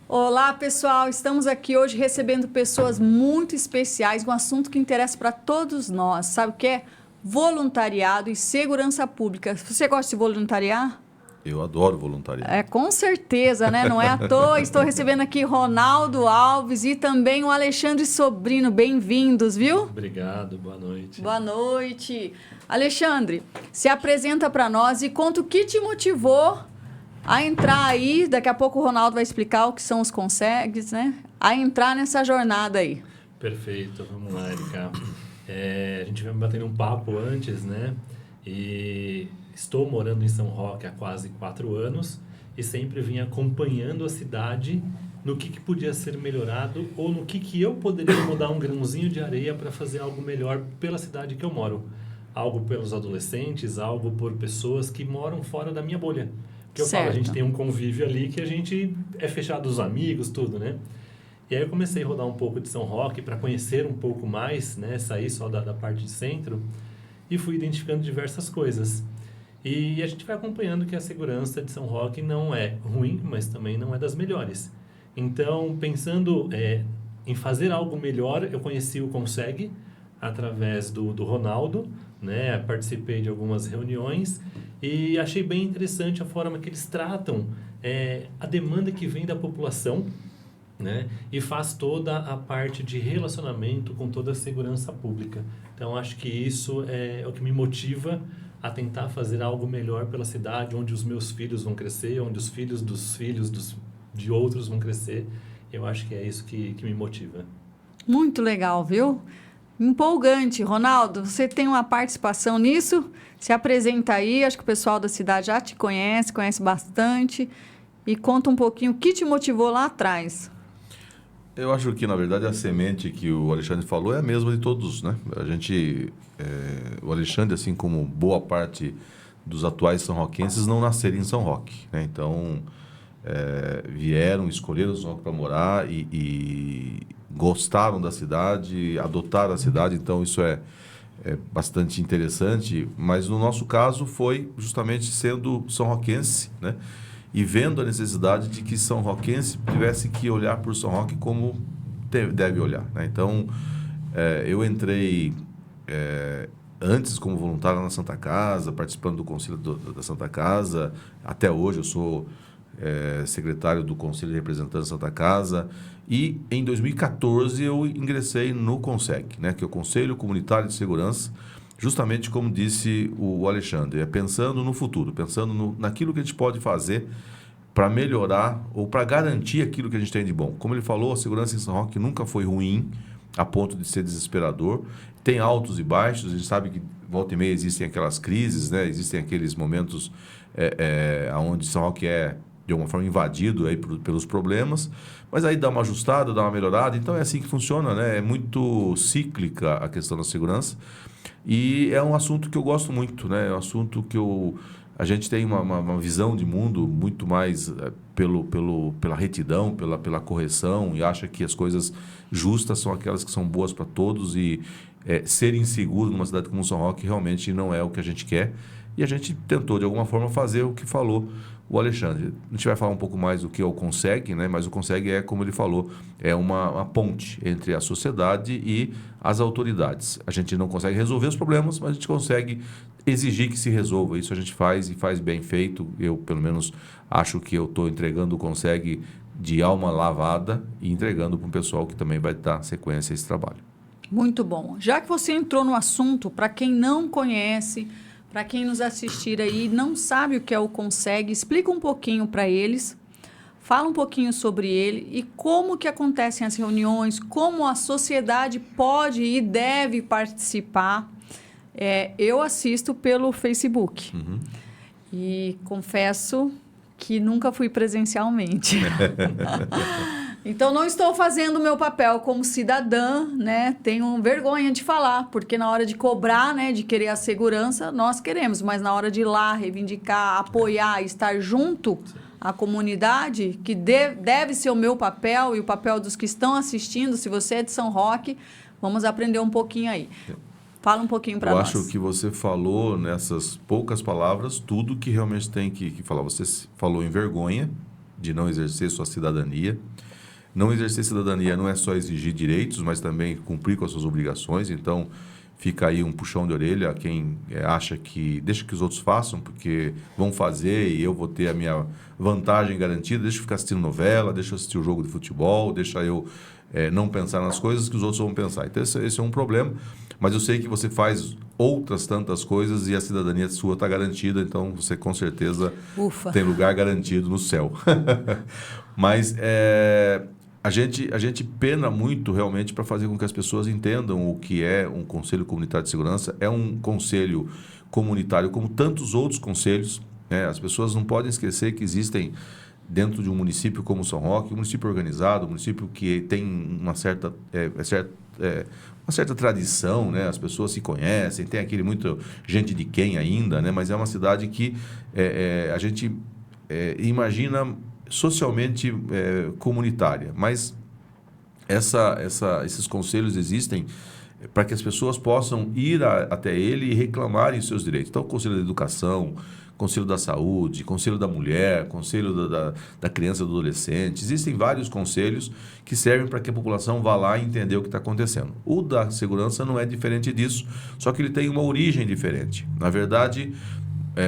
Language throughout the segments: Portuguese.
Olá, pessoal. Estamos aqui hoje recebendo pessoas muito especiais, um assunto que interessa para todos nós. Sabe o que é? Voluntariado e segurança pública. Você gosta de voluntariar? Eu adoro voluntariado. Com certeza, né? Não é à toa. Estou recebendo aqui Ronaldo Alves e também o Alexandre Sobrino. Bem-vindos, viu? Obrigado, boa noite. Boa noite. Alexandre, se apresenta para nós e conta o que te motivou a entrar aí. Daqui a pouco o Ronaldo vai explicar o que são os consegues, né? A entrar nessa jornada aí. Perfeito, vamos lá, Erika. A gente veio batendo um papo antes, né? E estou morando em São Roque há quase 4 anos e sempre vim acompanhando a cidade no que podia ser melhorado ou no que eu poderia mudar um grãozinho de areia para fazer algo melhor pela cidade que eu moro. Algo pelos adolescentes, algo por pessoas que moram fora da minha bolha. Porque eu falo, a gente tem um convívio ali que a gente é fechado dos amigos, tudo, né? E aí eu comecei a rodar um pouco de São Roque para conhecer um pouco mais, né? Sair só da parte de centro e fui identificando diversas coisas. E a gente vai acompanhando que a segurança de São Roque não é ruim, mas também não é das melhores. Então, pensando em fazer algo melhor, eu conheci o Consegue através do Ronaldo, né? Participei de algumas reuniões e achei bem interessante a forma que eles tratam a demanda que vem da população, né? E faz toda a parte de relacionamento com toda a segurança pública. Então, acho que isso é o que me motiva a tentar fazer algo melhor pela cidade, onde os meus filhos vão crescer, onde os filhos dos filhos de outros vão crescer. Eu acho que é isso que me motiva. Muito legal, viu? Empolgante. Ronaldo, você tem uma participação nisso? Se apresenta aí, acho que o pessoal da cidade já te conhece bastante. E conta um pouquinho o que te motivou lá atrás. Eu acho que, na verdade, a semente que o Alexandre falou é a mesma de todos, né? O Alexandre, assim como boa parte dos atuais são-roquenses, não nasceram em São Roque, né? Então, vieram, escolheram São Roque para morar e gostaram da cidade, adotaram a cidade, então isso é bastante interessante. Mas no nosso caso foi justamente sendo são-roquense, né? E vendo a necessidade de que São Roquense tivesse que olhar por São Roque como deve olhar, né? Então, eu entrei antes como voluntário na Santa Casa, participando do Conselho da Santa Casa. Até hoje eu sou secretário do Conselho de Representantes da Santa Casa. E em 2014 eu ingressei no CONSEG, né? Que é o Conselho Comunitário de Segurança, justamente como disse o Alexandre, pensando no futuro, pensando naquilo que a gente pode fazer para melhorar ou para garantir aquilo que a gente tem de bom. Como ele falou, a segurança em São Roque nunca foi ruim, a ponto de ser desesperador. Tem altos e baixos, a gente sabe que volta e meia existem aquelas crises, né? Existem aqueles momentos onde São Roque de alguma forma invadido aí pelos problemas, mas aí dá uma ajustada, dá uma melhorada. Então é assim que funciona, né? É muito cíclica a questão da segurança. E é um assunto que eu gosto muito, né? É um assunto que a gente tem uma visão de mundo muito mais pela retidão, pela correção, e acha que as coisas justas são aquelas que são boas para todos, e ser inseguro numa cidade como São Roque realmente não é o que a gente quer. E a gente tentou, de alguma forma, fazer o que falou o Alexandre. A gente vai falar um pouco mais do que é o Consegue, né? Mas o Consegue como ele falou, é uma ponte entre a sociedade e as autoridades. A gente não consegue resolver os problemas, mas a gente consegue exigir que se resolva. Isso a gente faz, e faz bem feito. Eu, pelo menos, acho que eu estou entregando o Consegue de alma lavada e entregando para um pessoal que também vai dar sequência a esse trabalho. Muito bom. Já que você entrou no assunto, para quem não conhece, para quem nos assistir aí e não sabe o que é o Consegue, explica um pouquinho para eles, fala um pouquinho sobre ele e como que acontecem as reuniões, como a sociedade pode e deve participar. Eu assisto pelo Facebook. Uhum. E confesso que nunca fui presencialmente. Então, não estou fazendo o meu papel como cidadã, né? Tenho vergonha de falar, porque na hora de cobrar, né, de querer a segurança, nós queremos, mas na hora de ir lá, reivindicar, apoiar, estar junto à comunidade, que deve ser o meu papel e o papel dos que estão assistindo, se você é de São Roque, vamos aprender um pouquinho aí. Fala um pouquinho para nós. Eu acho que você falou nessas poucas palavras tudo que realmente tem que falar. Você falou em vergonha, de não exercer sua cidadania. Não exercer cidadania não é só exigir direitos, mas também cumprir com as suas obrigações. Então, fica aí um puxão de orelha a quem acha que deixa que os outros façam, porque vão fazer e eu vou ter a minha vantagem garantida. Deixa eu ficar assistindo novela, deixa eu assistir o jogo de futebol, deixa eu não pensar nas coisas que os outros vão pensar. Então, esse é um problema. Mas eu sei que você faz outras tantas coisas e a cidadania sua está garantida, então você com certeza tem lugar garantido no céu. Mas a gente pena muito realmente para fazer com que as pessoas entendam o que é um Conselho Comunitário de Segurança. É um conselho comunitário como tantos outros conselhos. As pessoas não podem esquecer que existem dentro de um município como São Roque, um município organizado, um município que tem uma certa tradição, né? As pessoas se conhecem, tem aquele muito gente de quem ainda, né? Mas é uma cidade que a gente imagina socialmente comunitária, mas esses conselhos existem para que as pessoas possam ir até ele e reclamarem seus direitos. Então, o Conselho da Educação, Conselho da Saúde, Conselho da Mulher, Conselho da Criança e do Adolescente. Existem vários conselhos que servem para que a população vá lá e entender o que está acontecendo. O da segurança não é diferente disso, só que ele tem uma origem diferente. Na verdade,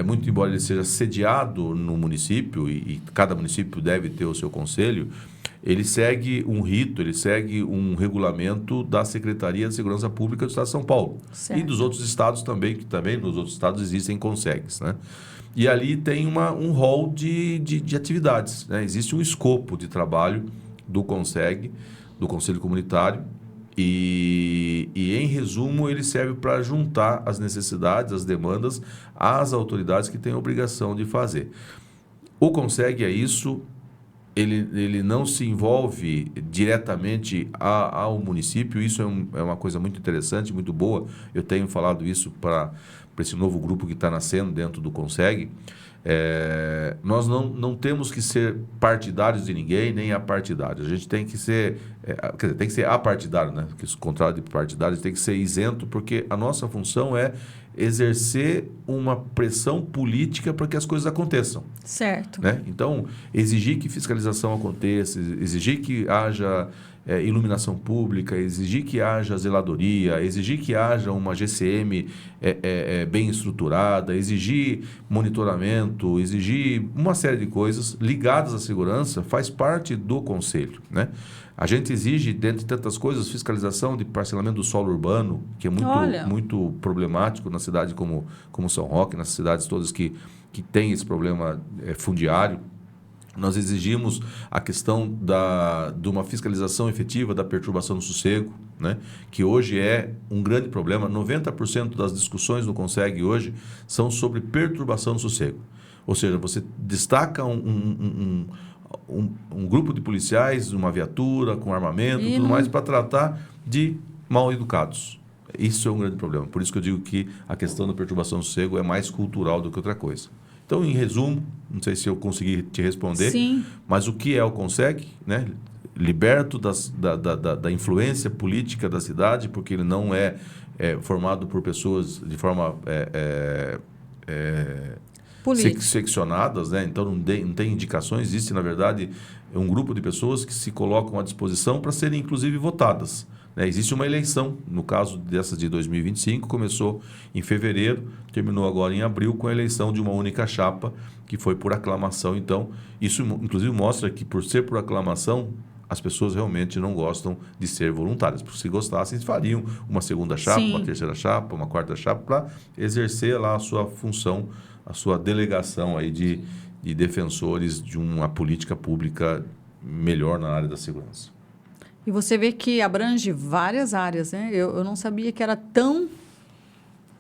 muito embora ele seja sediado no município, e cada município deve ter o seu conselho, ele segue um rito, ele segue um regulamento da Secretaria de Segurança Pública do Estado de São Paulo. Certo. E dos outros estados também, que também nos outros estados existem CONSEGs, né? E ali tem um rol de atividades, né? Existe um escopo de trabalho do CONSEG, do Conselho Comunitário, e em resumo, ele serve para juntar as necessidades, as demandas às autoridades que têm a obrigação de fazer. O CONSEG é isso. Ele não se envolve diretamente ao município. Isso é uma coisa muito interessante, muito boa. Eu tenho falado isso para esse novo grupo que está nascendo dentro do CONSEG. Nós não temos que ser partidários de ninguém, nem apartidários. A gente tem que ser, tem que ser apartidário, né? Porque o contrário de partidário tem que ser isento, porque a nossa função é exercer uma pressão política para que as coisas aconteçam. Certo. Né? Então, exigir que fiscalização aconteça, exigir que haja iluminação pública, exigir que haja zeladoria, exigir que haja uma GCM bem estruturada, exigir monitoramento, exigir uma série de coisas ligadas à segurança, faz parte do conselho, né? A gente exige, dentre tantas coisas, fiscalização de parcelamento do solo urbano, que é muito problemático na cidade como São Roque, nas cidades todas que têm esse problema fundiário. Nós exigimos a questão de uma fiscalização efetiva da perturbação do sossego, né? Que hoje é um grande problema. 90% das discussões no CONSEG hoje são sobre perturbação do sossego. Ou seja, você destaca um grupo de policiais, uma viatura com armamento, tudo mais, para tratar de mal educados. Isso é um grande problema. Por isso que eu digo que a questão da perturbação do sossego é mais cultural do que outra coisa. Então, em resumo, não sei se eu consegui te responder, sim, mas o que é o CONSEG, né? Liberto da influência política da cidade, porque ele não é formado por pessoas de forma seccionadas, né? Então não tem indicações. Existe, na verdade, um grupo de pessoas que se colocam à disposição para serem, inclusive, votadas. Existe uma eleição, no caso dessas de 2025, começou em fevereiro, terminou agora em abril, com a eleição de uma única chapa, que foi por aclamação. Então, isso inclusive mostra que, por ser por aclamação, as pessoas realmente não gostam de ser voluntárias. Porque se gostassem, fariam uma segunda chapa, sim, uma terceira chapa, uma quarta chapa, para exercer lá a sua função, a sua delegação aí de defensores de uma política pública melhor na área da segurança. E você vê que abrange várias áreas, né? Eu não sabia que era tão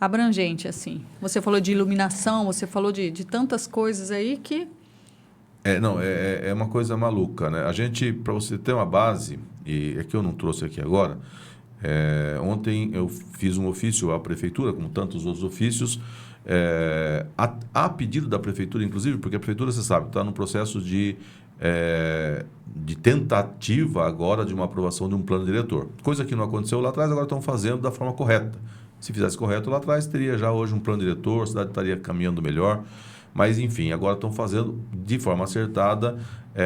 abrangente assim. Você falou de iluminação, você falou de tantas coisas aí que... É uma coisa maluca, né? A gente, para você ter uma base, e é que eu não trouxe aqui agora, ontem eu fiz um ofício à prefeitura, como tantos outros ofícios, a pedido da prefeitura, inclusive, porque a prefeitura, você sabe, está no processo de tentativa agora de uma aprovação de um plano diretor. Coisa que não aconteceu lá atrás, agora estão fazendo da forma correta. Se fizesse correto lá atrás, teria já hoje um plano diretor, a cidade estaria caminhando melhor. Mas, enfim, agora estão fazendo de forma acertada,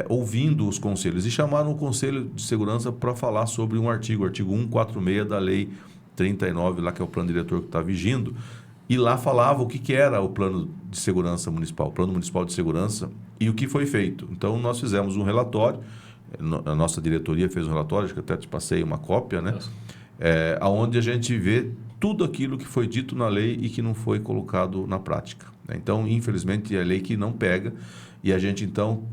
ouvindo os conselhos. E chamaram o Conselho de Segurança para falar sobre um artigo, o artigo 146 da Lei 39, lá que é o plano diretor que está vigindo. E lá falava o que era o plano de segurança municipal, o plano municipal de segurança e o que foi feito. Então, nós fizemos um relatório, a nossa diretoria fez um relatório, acho que até te passei uma cópia, né? Onde a gente vê tudo aquilo que foi dito na lei e que não foi colocado na prática, né? Então, infelizmente, é a lei que não pega. E a gente, então,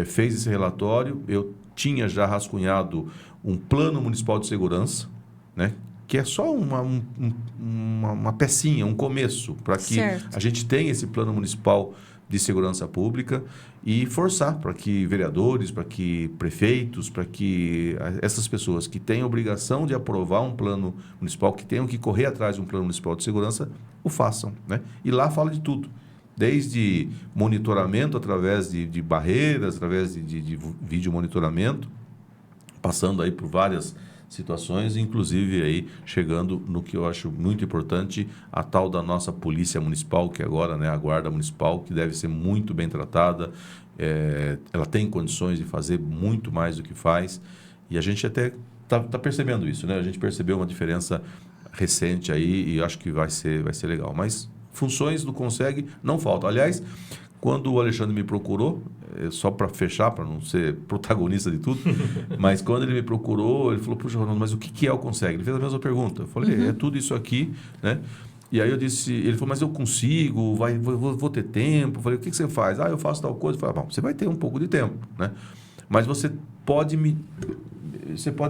fez esse relatório. Eu tinha já rascunhado um plano municipal de segurança, né? Que é só uma pecinha, um começo, para que a gente tenha esse plano municipal de segurança pública e forçar para que vereadores, para que prefeitos, para que essas pessoas que têm a obrigação de aprovar um plano municipal, que tenham que correr atrás de um plano municipal de segurança, o façam, né? E lá fala de tudo, desde monitoramento através de barreiras, através de vídeo monitoramento, passando aí por várias situações, inclusive aí chegando no que eu acho muito importante, a tal da nossa polícia municipal, que agora, né, a guarda municipal, que deve ser muito bem tratada. Ela tem condições de fazer muito mais do que faz, e a gente até tá percebendo isso, né? A gente percebeu uma diferença recente aí e acho que vai ser legal, mas funções do Conseg não faltam. Aliás, quando o Alexandre me procurou, só para fechar, para não ser protagonista de tudo, mas quando ele me procurou, ele falou, puxa, Ronaldo, mas o que é o Conseg? Ele fez a mesma pergunta. Eu falei, é tudo isso aqui, né? E aí eu disse, ele falou, mas eu consigo, vou ter tempo. Eu falei, o que você faz? Eu faço tal coisa. Eu falei, bom, você vai ter um pouco de tempo, né? Mas você pode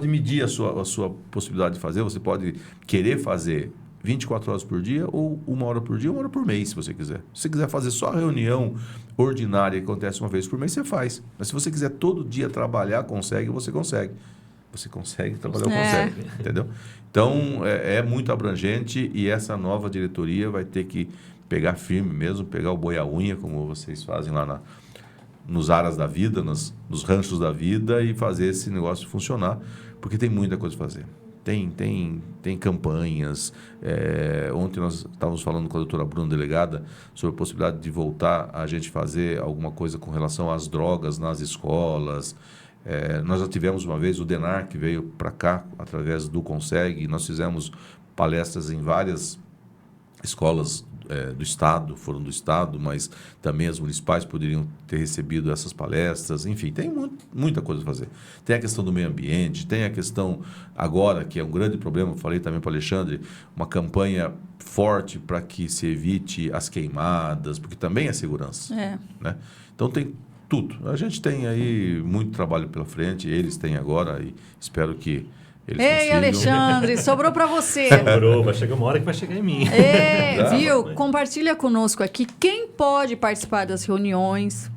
medir a sua possibilidade de fazer, você pode querer fazer 24 horas por dia ou 1 hora por dia, 1 hora por mês, se você quiser. Se você quiser fazer só a reunião ordinária que acontece uma vez por mês, você faz. Mas se você quiser todo dia trabalhar, você consegue. Você consegue trabalhar, consegue, entendeu? Então, é muito abrangente e essa nova diretoria vai ter que pegar firme mesmo, pegar o boi à unha, como vocês fazem lá nos aras da vida, nos ranchos da vida, e fazer esse negócio funcionar, porque tem muita coisa a fazer. Tem campanhas. Ontem nós estávamos falando com a doutora Bruna, delegada, sobre a possibilidade de voltar a gente fazer alguma coisa com relação às drogas nas escolas. Nós já tivemos uma vez o DENAR, que veio para cá através do Conseg, e nós fizemos palestras em várias escolas do Estado, foram do Estado, mas também as municipais poderiam ter recebido essas palestras. Enfim, tem muita coisa a fazer. Tem a questão do meio ambiente, tem a questão agora, que é um grande problema, eu falei também para o Alexandre, uma campanha forte para que se evite as queimadas, porque também é segurança. Né? Então tem tudo. A gente tem aí muito trabalho pela frente, eles têm agora, e espero que eles consigam. Alexandre, sobrou para você. Sobrou, vai chegar uma hora que vai chegar em mim. Viu? Compartilha conosco aqui quem pode participar das reuniões.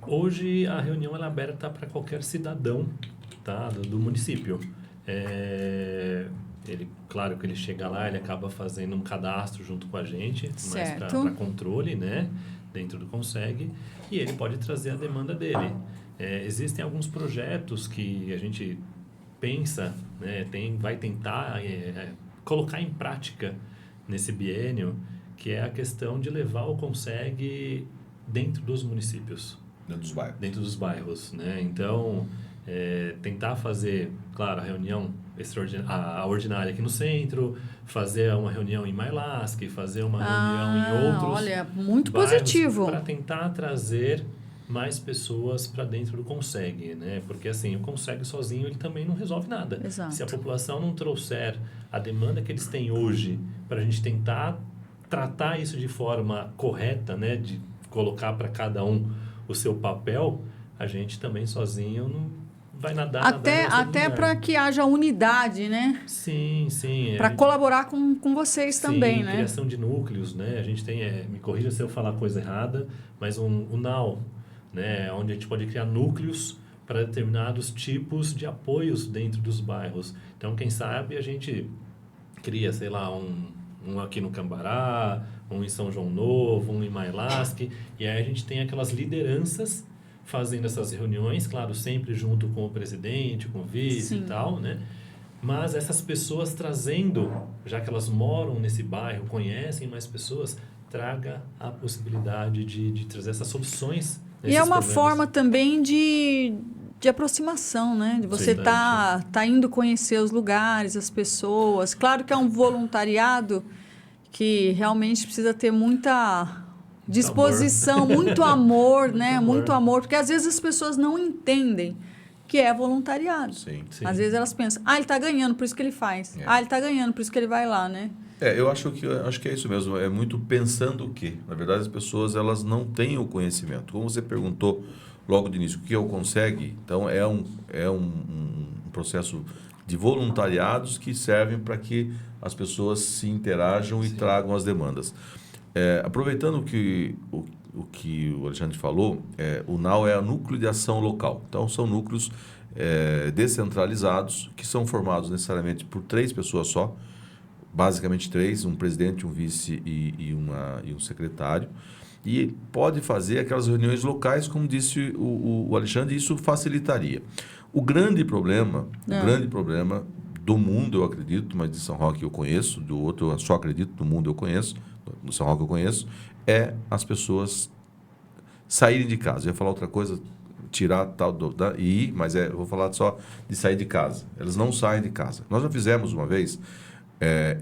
Hoje a reunião ela é aberta para qualquer cidadão, tá, do município. Claro que ele chega lá, ele acaba fazendo um cadastro junto com a gente, mas para controle, né, dentro do Conseg, e ele pode trazer a demanda dele. Existem alguns projetos que a gente pensa, né, vai tentar colocar em prática nesse biênio, que é a questão de levar o Conseg dentro dos municípios. Dentro dos bairros, né? Então, tentar fazer, claro, a reunião a ordinária aqui no centro, fazer uma reunião em Mailasque, fazer uma reunião em outros olha, muito bairros, positivo. para tentar trazer mais pessoas para dentro do Conseg, né? Porque assim, o Conseg sozinho ele também não resolve nada. Exato. Se a população não trouxer a demanda que eles têm hoje para a gente tentar tratar isso de forma correta, né? De colocar para cada um o seu papel, a gente também sozinho não vai nadar. Até para que haja unidade, né? Sim. Para colaborar com vocês também, né? Criação de núcleos, né? A gente tem, me corrija se eu falar coisa errada, mas o NAU, né, onde a gente pode criar núcleos para determinados tipos de apoios dentro dos bairros. Então, quem sabe a gente cria, sei lá, um aqui no Cambará, um em São João Novo, um em Mailasque, e aí a gente tem aquelas lideranças fazendo essas reuniões, claro, sempre junto com o presidente, com o vice e tal, né? Mas essas pessoas trazendo, já que elas moram nesse bairro, conhecem mais pessoas, traga a possibilidade de trazer essas soluções. E é uma problemas. forma também de aproximação, né? De você tá indo conhecer os lugares, as pessoas. Claro que é um voluntariado que realmente precisa ter muita disposição, muito amor, né? Muito amor, porque às vezes as pessoas não entendem que é voluntariado. Sim. Às vezes elas pensam, ele está ganhando, por isso que ele faz. É. Ele está ganhando, por isso que ele vai lá, né? Eu acho que é isso mesmo. É muito pensando que, na verdade, as pessoas elas não têm o conhecimento. Como você perguntou logo de início, o que eu consegue? Então, é um processo de voluntariados que servem para que as pessoas se interajam e tragam as demandas. Aproveitando o que o Alexandre falou, o NAU é o Núcleo de Ação Local. Então, são núcleos descentralizados que são formados necessariamente por 3 pessoas só, basicamente 3, um presidente, um vice e um secretário. E pode fazer aquelas reuniões locais, como disse o Alexandre, e isso facilitaria. O grande problema do mundo, eu acredito, mas de São Roque eu conheço, do outro eu só acredito, do mundo eu conheço, do São Roque eu conheço, é as pessoas saírem de casa. Eu ia falar outra coisa, tirar tal mas eu vou falar só de sair de casa. Elas não saem de casa. Nós já fizemos uma vez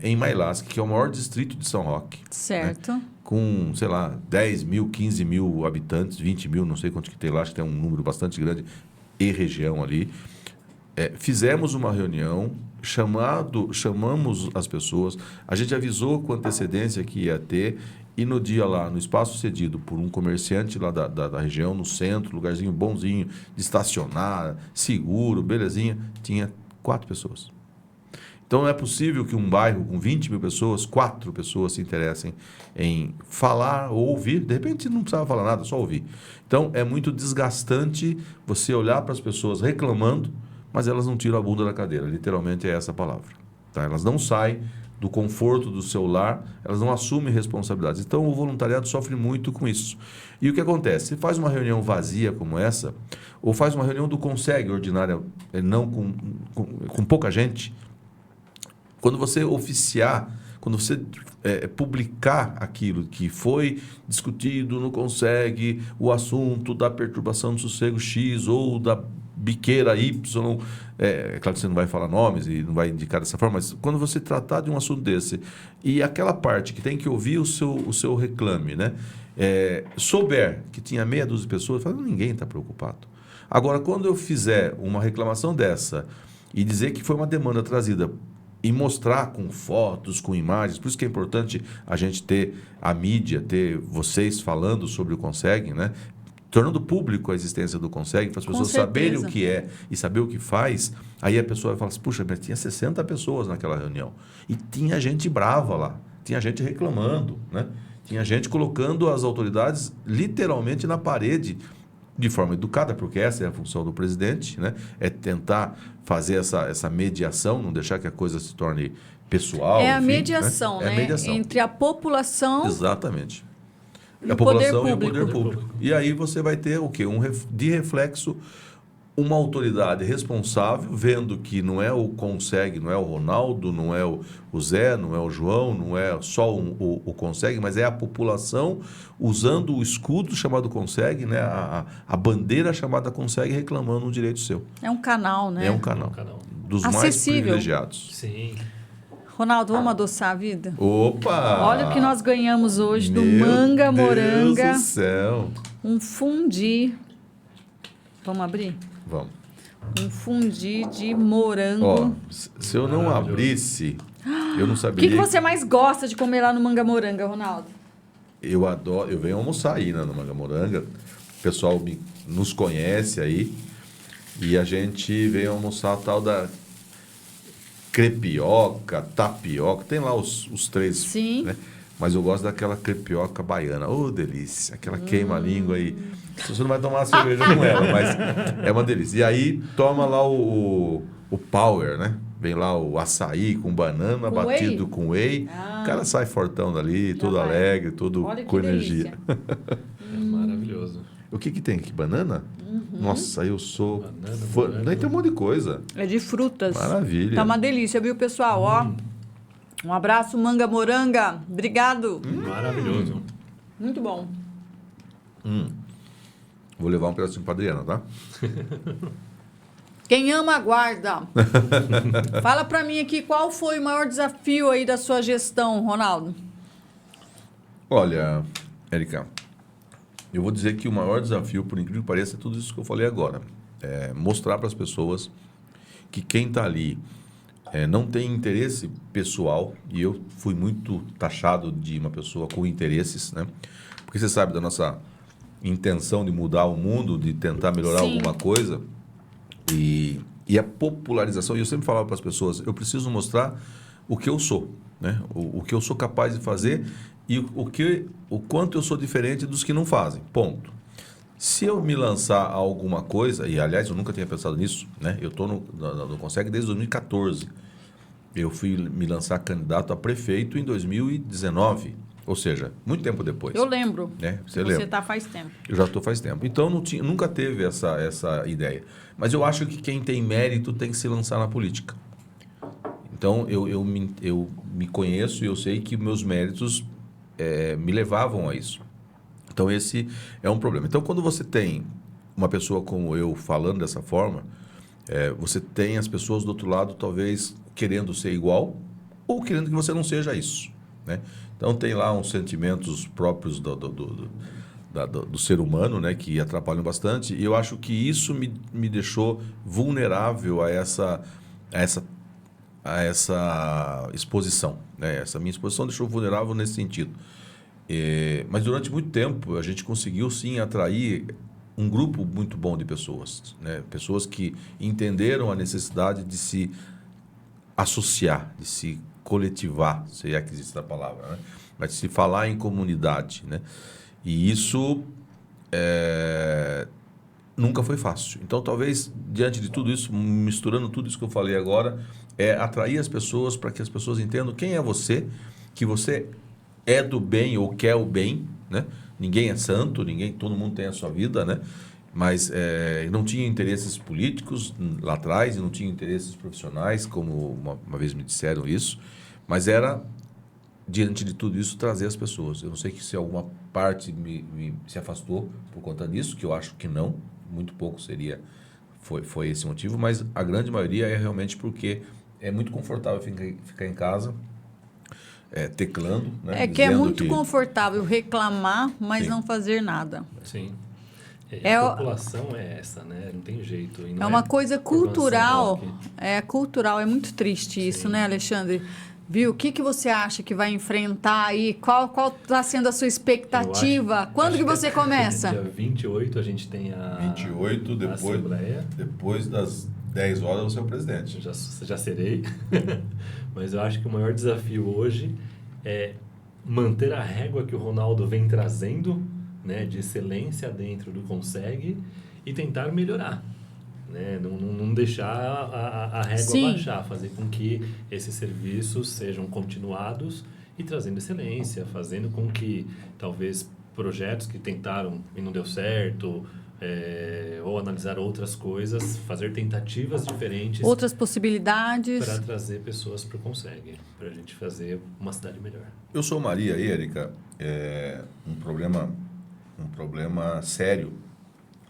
em Mailasca, que é o maior distrito de São Roque. Certo. Né? Com, sei lá, 10 mil, 15 mil habitantes, 20 mil, não sei quanto que tem lá, acho que tem um número bastante grande e região ali. Fizemos uma reunião, chamamos as pessoas, a gente avisou com antecedência que ia ter, e no dia lá, no espaço cedido por um comerciante lá da região, no centro, lugarzinho bonzinho, de estacionar, seguro, belezinha, tinha 4 pessoas. Então, não é possível que um bairro com 20 mil pessoas, 4 pessoas se interessem em falar ou ouvir. De repente, não precisava falar nada, só ouvir. Então, é muito desgastante você olhar para as pessoas reclamando, mas elas não tiram a bunda da cadeira. Literalmente é essa a palavra. Tá? Elas não saem do conforto do seu lar, elas não assumem responsabilidades. Então, o voluntariado sofre muito com isso. E o que acontece? Você faz uma reunião vazia como essa, ou faz uma reunião do Consegue ordinária, não com pouca gente. Quando você oficiar, quando você publicar aquilo que foi discutido no Consegue, o assunto da perturbação do sossego X ou da biqueira Y, claro que você não vai falar nomes e não vai indicar dessa forma, mas quando você tratar de um assunto desse e aquela parte que tem que ouvir o seu reclame, né, souber que tinha meia dúzia de pessoas, ninguém está preocupado. Agora, quando eu fizer uma reclamação dessa e dizer que foi uma demanda trazida e mostrar com fotos, com imagens, por isso que é importante a gente ter a mídia, ter vocês falando sobre o Consegue, né? Tornando público a existência do Consegue, para as pessoas saberem o que é e saber o que faz. Aí a pessoa vai falar assim, puxa, mas tinha 60 pessoas naquela reunião. E tinha gente brava lá, tinha gente reclamando, né? Tinha gente colocando as autoridades literalmente na parede, de forma educada, porque essa é a função do presidente, né? É tentar fazer essa mediação, não deixar que a coisa se torne pessoal. É a mediação, né? É a mediação. Entre a população... Exatamente. E a população e o poder público. E aí você vai ter o quê? De reflexo, uma autoridade responsável, vendo que não é o Consegue, não é o Ronaldo, não é o Zé, não é o João, não é só o Consegue, mas é a população usando o escudo chamado Consegue, né? A bandeira chamada Consegue, reclamando um direito seu. É um canal, né? É um canal. Dos mais privilegiados. Sim. Ronaldo, vamos adoçar a vida? Opa! Olha o que nós ganhamos hoje do Manga Moranga. Meu Deus do céu! Um fundi. Vamos abrir? Vamos. Um fundi de morango. Ó, se eu não abrisse, eu não O saberia... que você mais gosta de comer lá no Manga Moranga, Ronaldo? Eu adoro... Eu venho almoçar aí, né, no Manga Moranga. O pessoal nos conhece aí. E a gente vem almoçar a tal da crepioca, tapioca. Tem lá os 3. Sim. Né? Mas eu gosto daquela crepioca baiana. Ô, delícia. Aquela queima-língua aí. Você não vai tomar cerveja com ela, mas é uma delícia. E aí, toma lá o power, né? Vem lá o açaí com banana, batido com whey. O cara sai fortão dali, todo alegre, todo com energia. Maravilhoso. O que tem aqui? Banana? Nossa, eu sou fã. Daí tem um monte de coisa. É de frutas. Maravilha. Tá uma delícia, viu, pessoal? Ó, Um abraço, Manga Moranga. Obrigado. Maravilhoso. Muito bom. Vou levar um pedacinho para Adriana, tá? Quem ama, aguarda. Fala para mim aqui, qual foi o maior desafio aí da sua gestão, Ronaldo? Olha, Érica, eu vou dizer que o maior desafio, por incrível que pareça, é tudo isso que eu falei agora. É mostrar para as pessoas que quem está ali não tem interesse pessoal, e eu fui muito taxado de uma pessoa com interesses, né? Porque você sabe da nossa intenção de mudar o mundo, de tentar melhorar Sim. alguma coisa, e a popularização, e eu sempre falava para as pessoas, eu preciso mostrar o que eu sou, né? O que eu sou capaz de fazer e o quanto eu sou diferente dos que não fazem, ponto. Se eu me lançar a alguma coisa, e aliás eu nunca tinha pensado nisso, né? Eu estou no Conseg desde 2014. Eu fui me lançar candidato a prefeito em 2019, ou seja, muito tempo depois. Eu lembro. Né? Você lembra? está faz tempo. Eu já estou faz tempo. Então nunca teve essa ideia. Mas eu acho que quem tem mérito tem que se lançar na política. Então eu me conheço e eu sei que meus méritos me levavam a isso. Então esse é um problema. Então quando você tem uma pessoa como eu falando dessa forma, você tem as pessoas do outro lado talvez querendo ser igual ou querendo que você não seja isso, né? Então tem lá uns sentimentos próprios do ser humano, né, que atrapalham bastante, e eu acho que isso me deixou vulnerável a essa exposição, né? Essa minha exposição deixou vulnerável nesse sentido. Mas durante muito tempo a gente conseguiu sim atrair um grupo muito bom de pessoas, né? Pessoas que entenderam a necessidade de se associar, de se coletivar, se é que existe a palavra, né? Mas de se falar em comunidade, né? E isso nunca foi fácil. Então, talvez, diante de tudo isso, misturando tudo isso que eu falei agora, atrair as pessoas para que as pessoas entendam quem é você, que você é do bem ou quer o bem, né? Ninguém é santo, todo mundo tem a sua vida, né? Mas não tinha interesses políticos lá atrás, e não tinha interesses profissionais, como uma vez me disseram isso, mas era, diante de tudo isso, trazer as pessoas. Eu não sei se alguma parte se afastou por conta disso, que eu acho que não, muito pouco foi esse motivo, mas a grande maioria é realmente porque é muito confortável ficar em casa, teclando, né? Que é muito confortável reclamar, mas não fazer nada. Sim. A população é essa, né? Não tem jeito. E não uma coisa cultural. Cultural. É muito triste isso, né, Alexandre? Viu? O que você acha que vai enfrentar aí? Qual está sendo a sua expectativa? Quando que você começa? Dia 28 a gente tem a 28, depois das 10 horas você é o presidente. Já serei. Mas eu acho que o maior desafio hoje é manter a régua que o Ronaldo vem trazendo, né, de excelência dentro do Conseg, e tentar melhorar, né? Não deixar a régua baixar, fazer com que esses serviços sejam continuados e trazendo excelência, fazendo com que talvez projetos que tentaram e não deu certo, ou analisar outras coisas, fazer tentativas diferentes, outras possibilidades, para trazer pessoas para o Conseg, para a gente fazer uma cidade melhor. Eu sou Maria e Érica, um problema sério,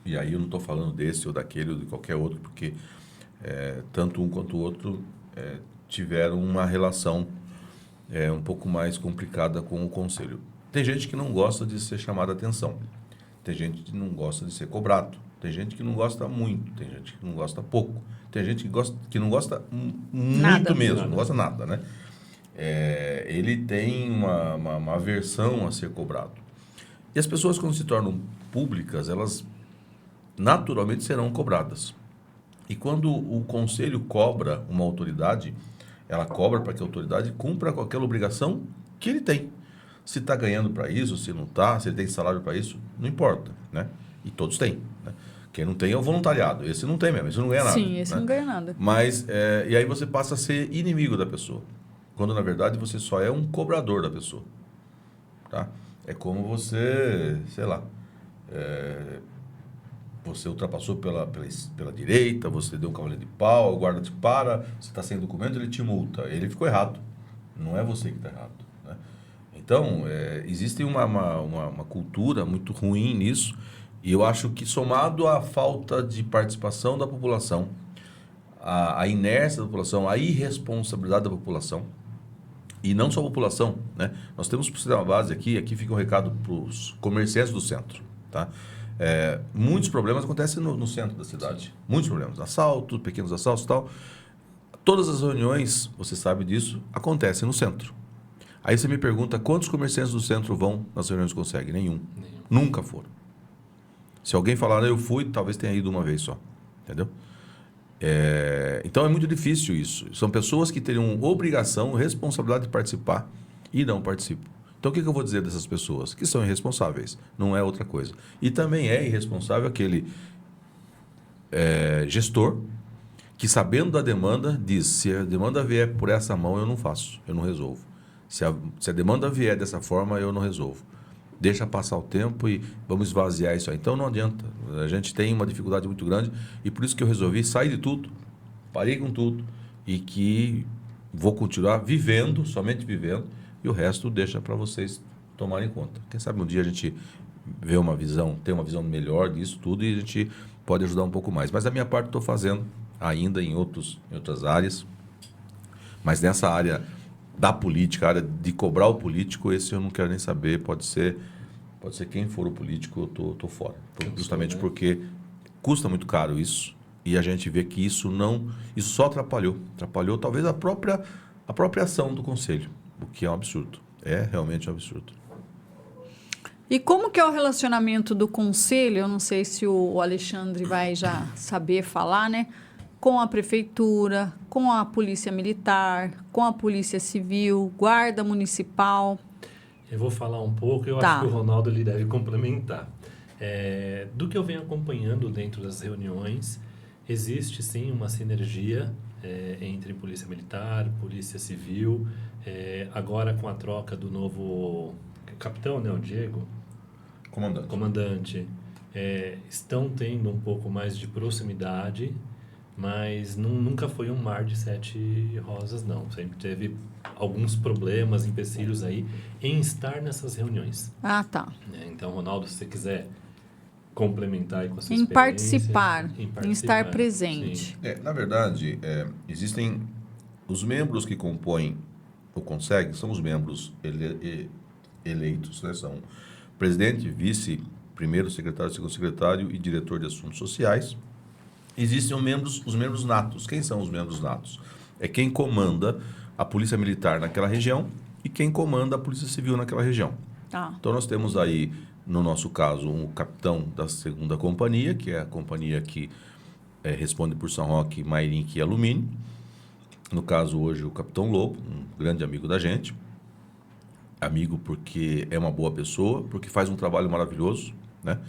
e aí eu não estou falando desse ou daquele ou de qualquer outro, porque tanto um quanto o outro tiveram uma relação um pouco mais complicada com o Conselho. Tem gente que não gosta de ser chamada a atenção, tem gente que não gosta de ser cobrado, tem gente que não gosta muito, tem gente que não gosta pouco, tem gente que não gosta muito mesmo, não gosta nada, né? Ele tem uma aversão a ser cobrado. E as pessoas, quando se tornam públicas, elas naturalmente serão cobradas. E quando o Conselho cobra uma autoridade, ela cobra para que a autoridade cumpra com aquela obrigação que ele tem. Se está ganhando para isso, se não está, se ele tem salário para isso, não importa, né? E todos têm, né? Quem não tem é o voluntariado. Esse não tem mesmo, esse não ganha nada. Sim, esse não ganha nada. Mas, e aí você passa a ser inimigo da pessoa, quando na verdade você só é um cobrador da pessoa, tá? É como você, sei lá, você ultrapassou pela direita, você deu um cavaleiro de pau, o guarda te para, você está sem documento, ele te multa. Ele ficou errado. Não é você que está errado, né? Então, existe uma cultura muito ruim nisso, e eu acho que somado à falta de participação da população, a inércia da população, a irresponsabilidade da população, e não só a população, né? Nós temos, para você ter uma base aqui fica um recado para os comerciantes do centro, tá? Muitos problemas acontecem no centro da cidade, muitos problemas, assaltos, pequenos assaltos e tal. Todas as reuniões, você sabe disso, acontecem no centro. Aí você me pergunta, quantos comerciantes do centro vão nas reuniões que conseguem? Nenhum. Nunca foram. Se alguém falar, eu fui, talvez tenha ido uma vez só. Entendeu? Então é muito difícil isso. São pessoas que teriam obrigação, responsabilidade de participar e não participam. Então o que eu vou dizer dessas pessoas? Que são irresponsáveis, não é outra coisa. E também é irresponsável aquele gestor que, sabendo da demanda, diz, se a demanda vier por essa mão, eu não faço, eu não resolvo. Se a demanda vier dessa forma, eu não resolvo. Deixa passar o tempo e vamos esvaziar isso aí. Então não adianta. A gente tem uma dificuldade muito grande e por isso que eu resolvi sair de tudo, parei com tudo e que vou continuar vivendo, somente vivendo, e o resto deixa para vocês tomarem conta. Quem sabe um dia a gente vê uma visão, tem uma visão melhor disso tudo e a gente pode ajudar um pouco mais. Mas a minha parte estou fazendo ainda em outras áreas, mas nessa área da política, a área de cobrar o político, esse eu não quero nem saber, pode ser quem for o político, eu tô fora. Justamente porque custa muito caro isso, e a gente vê que isso só atrapalhou talvez a própria ação do conselho, o que é um absurdo, é realmente um absurdo. E como que é o relacionamento do conselho? Eu não sei se o Alexandre vai já saber falar, né? Com a prefeitura, com a polícia militar, com a polícia civil, guarda municipal. Eu vou falar um pouco, eu acho que o Ronaldo ele deve complementar. Do que eu venho acompanhando dentro das reuniões, existe sim uma sinergia entre polícia militar, polícia civil, agora com a troca do novo capitão, né, o Diego? Comandante. Estão tendo um pouco mais de proximidade, mas nunca foi um mar de 7 rosas, não. Sempre teve alguns problemas, empecilhos aí em estar nessas reuniões. Ah, tá. Então, Ronaldo, se você quiser complementar aí com a sua experiência. Em participar, estar presente. Na verdade, existem os membros que compõem o CONSEG, são os membros eleitos, né? São presidente, vice, primeiro secretário, segundo secretário e diretor de assuntos sociais. Existem os membros natos. Quem são os membros natos? É quem comanda a polícia militar naquela região e quem comanda a polícia civil naquela região. Tá. Então nós temos aí, no nosso caso, um capitão da 2ª companhia, que é a companhia que responde por São Roque, Mairink e Alumínio. No caso hoje o capitão Lobo, um grande amigo da gente. Amigo porque é uma boa pessoa, porque faz um trabalho maravilhoso, né?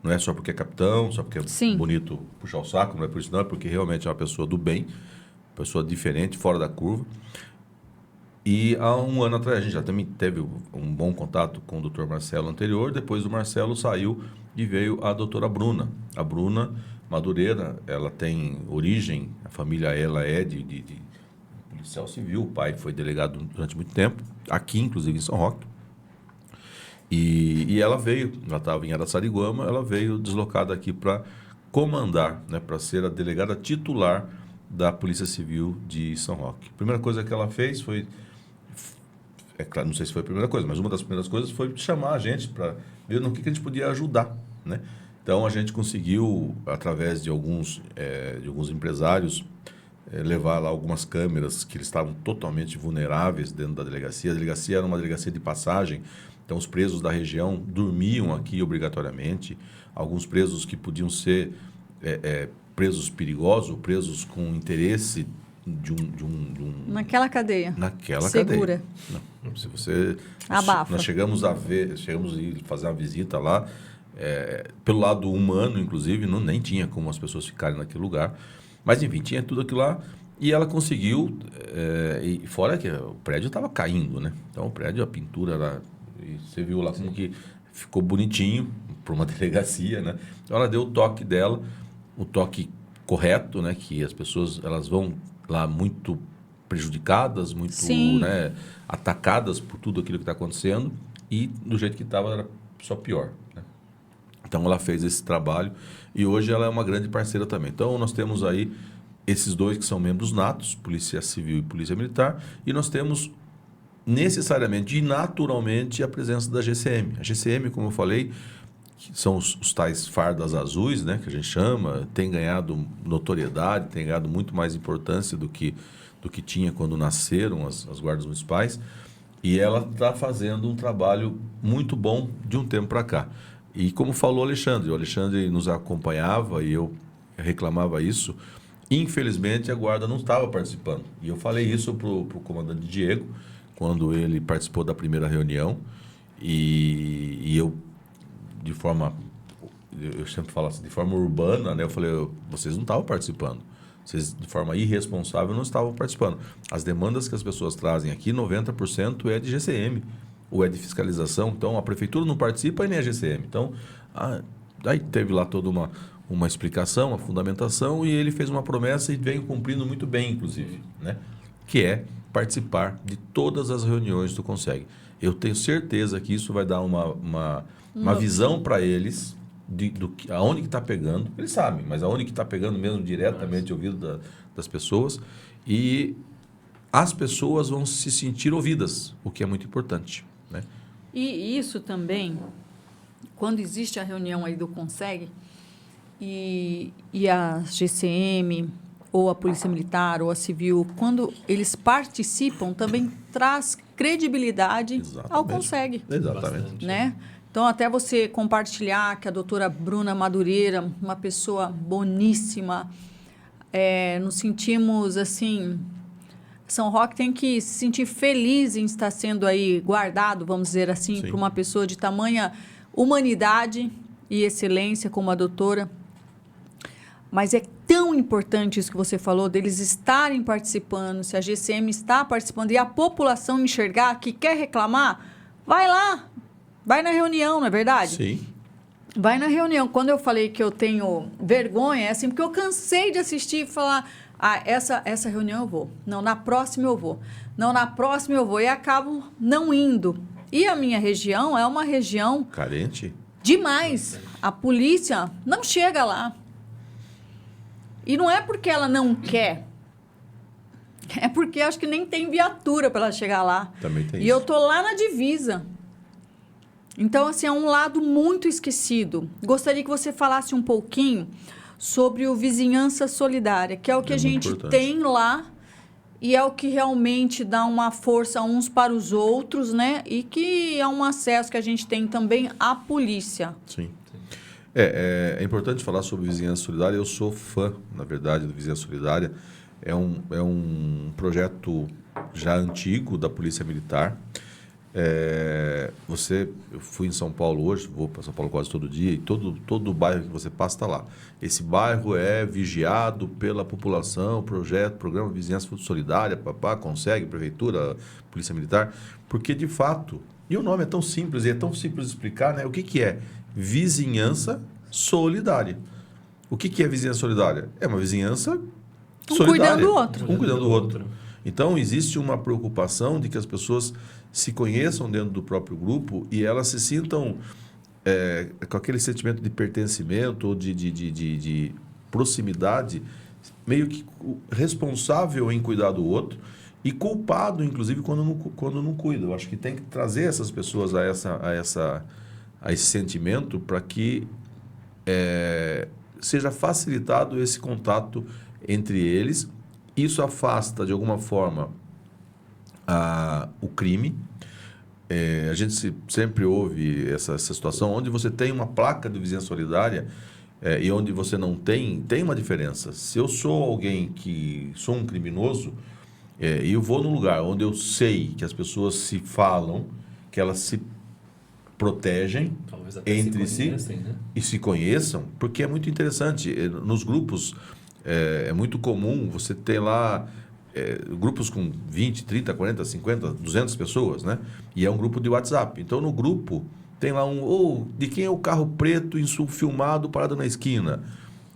Não é só porque é capitão, só porque é bonito puxar o saco, não é por isso não, é porque realmente é uma pessoa do bem, pessoa diferente, fora da curva. E há um ano atrás, a gente já também teve um bom contato com o Dr. Marcelo anterior, depois do Marcelo saiu e veio a doutora Bruna. A Bruna Madureira, ela tem origem, a família ela é de policial civil, o pai foi delegado durante muito tempo, aqui inclusive em São Roque. E ela estava em Araçariguama, ela veio deslocada aqui para comandar, né, para ser a delegada titular da Polícia Civil de São Roque. A primeira coisa que ela fez foi, claro, não sei se foi a primeira coisa, mas uma das primeiras coisas foi chamar a gente para ver no que a gente podia ajudar, né? Então a gente conseguiu, através de alguns empresários, levar lá algumas câmeras que eles estavam totalmente vulneráveis dentro da delegacia. A delegacia era uma delegacia de passagem. Então, os presos da região dormiam aqui obrigatoriamente. Alguns presos que podiam ser presos perigosos, presos com interesse de um... Naquela cadeia. Naquela segura. cadeia. Não, se você... Abafa. Nós chegamos a ir fazer uma visita lá. Pelo lado humano, inclusive, nem tinha como as pessoas ficarem naquele lugar. Mas, enfim, tinha tudo aquilo lá. E ela conseguiu... e fora que o prédio estava caindo, né? Então, o prédio, a pintura era... E você viu lá como que ficou bonitinho para uma delegacia, né? Então ela deu o toque dela, o toque correto, né? Que as pessoas elas vão lá muito prejudicadas, muito, Sim. né, atacadas por tudo aquilo que está acontecendo, e do jeito que estava era só pior, né? Então ela fez esse trabalho e hoje ela é uma grande parceira também. Então nós temos aí esses dois que são membros natos, Polícia Civil e Polícia Militar, e nós temos necessariamente e naturalmente a presença da GCM. A GCM, como eu falei, que são os tais fardas azuis, né, que a gente chama, tem ganhado notoriedade, tem ganhado muito mais importância do que tinha quando nasceram as guardas municipais, e ela está fazendo um trabalho muito bom de um tempo para cá. E como falou o Alexandre nos acompanhava e eu reclamava isso, infelizmente a guarda não estava participando. E eu falei isso para o comandante Diego, quando ele participou da primeira reunião, e eu, eu sempre falo assim, de forma urbana, né, eu falei, vocês não estavam participando. Vocês, de forma irresponsável, não estavam participando. As demandas que as pessoas trazem aqui, 90% é de GCM, ou é de fiscalização. Então, a prefeitura não participa e nem a GCM. Então, aí teve lá toda uma explicação, uma fundamentação, e ele fez uma promessa e veio cumprindo muito bem, inclusive, né? Que é participar de todas as reuniões do Conseg. Eu tenho certeza que isso vai dar uma visão para eles aonde que está pegando. Eles sabem, mas aonde que está pegando mesmo diretamente ouvido das pessoas. E as pessoas vão se sentir ouvidas, o que é muito importante, né? E isso também, quando existe a reunião aí do Conseg e a GCM ou a Polícia Militar ou a Civil, quando eles participam, também traz credibilidade ao Conseg. Exatamente. Né? Então, até você compartilhar que a doutora Bruna Madureira, uma pessoa boníssima, nos sentimos, assim... São Roque tem que se sentir feliz em estar sendo aí guardado, vamos dizer assim, por uma pessoa de tamanha humanidade e excelência como a doutora. Mas é tão importante isso que você falou, deles estarem participando, se a GCM está participando e a população enxergar que quer reclamar, vai lá, vai na reunião, não é verdade? Sim. Vai na reunião. Quando eu falei que eu tenho vergonha, é assim, porque eu cansei de assistir e falar, essa reunião eu vou. Não, na próxima eu vou. Não, na próxima eu vou. E acabo não indo. E a minha região é uma região... Carente? Demais. A polícia não chega lá. E não é porque ela não quer. É porque acho que nem tem viatura para ela chegar lá. Também tem e isso. eu tô lá na divisa. Então, assim, é um lado muito esquecido. Gostaria que você falasse um pouquinho sobre o Vizinhança Solidária, que é o que a gente tem lá e é o que realmente dá uma força uns para os outros, né? E que é um acesso que a gente tem também à polícia. Sim. É importante falar sobre Vizinhança Solidária. Eu sou fã, na verdade, do Vizinhança Solidária. É um projeto já antigo da Polícia Militar. Eu fui em São Paulo hoje, vou para São Paulo quase todo dia, e todo bairro que você passa está lá. Esse bairro é vigiado pela população, programa Vizinhança Solidária, Conseg, Prefeitura, Polícia Militar, porque de fato, e o nome é tão simples, e é tão simples de explicar, né? O que é Vizinhança Solidária? O que é Vizinhança Solidária? É uma vizinhança solidária. Um cuidando do outro. Então, existe uma preocupação de que as pessoas se conheçam dentro do próprio grupo e elas se sintam com aquele sentimento de pertencimento ou de proximidade, meio que responsável em cuidar do outro e culpado, inclusive, quando não cuida. Eu acho que tem que trazer essas pessoas a esse sentimento para que seja facilitado esse contato entre eles. Isso afasta, de alguma forma, o crime. A gente sempre ouve essa situação onde você tem uma placa de vizinhança solidária e onde você não tem uma diferença. Se eu sou alguém que sou um criminoso e eu vou num lugar onde eu sei que as pessoas se falam, que elas se protegem entre si, né? E se conheçam, porque é muito interessante. Nos grupos é muito comum você ter lá grupos com 20, 30, 40, 50, 200 pessoas, né? E é um grupo de WhatsApp. Então, no grupo, tem lá de quem é o carro preto filmado parado na esquina?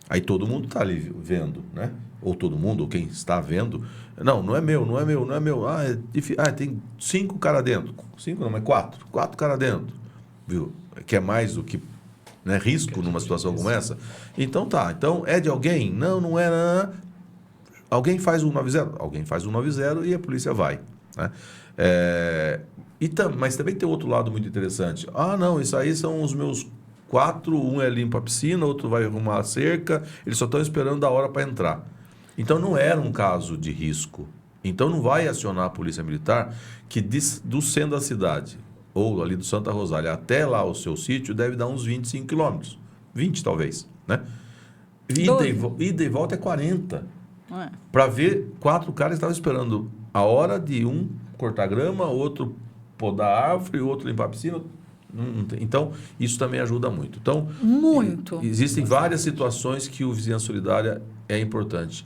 Aí todo mundo está ali vendo, né? ou todo mundo, ou quem está vendo, não é meu. Tem 5 caras dentro. 5 não, mas 4. 4 caras dentro. Viu? Que é mais do que, né, risco numa situação como essa. Então tá. Então é de alguém? Não é. Não. Alguém faz um 90? Alguém faz um 90 e a polícia vai. Né? Mas também tem outro lado muito interessante. Não, isso aí são os meus 4, um é limpa a piscina, outro vai arrumar a cerca, eles só estão esperando a hora para entrar. Então não era um caso de risco. Então não vai acionar a polícia militar que do centro da cidade, ou ali do Santa Rosália, até lá o seu sítio, deve dar uns 25 quilômetros. 20 talvez. Né? Ida e volta é 40. Para ver 4 caras que estavam esperando a hora de um cortar grama, outro podar a árvore, outro limpar a piscina. Então, isso também ajuda muito. Então, existem várias situações que o Vizinhança Solidária é importante.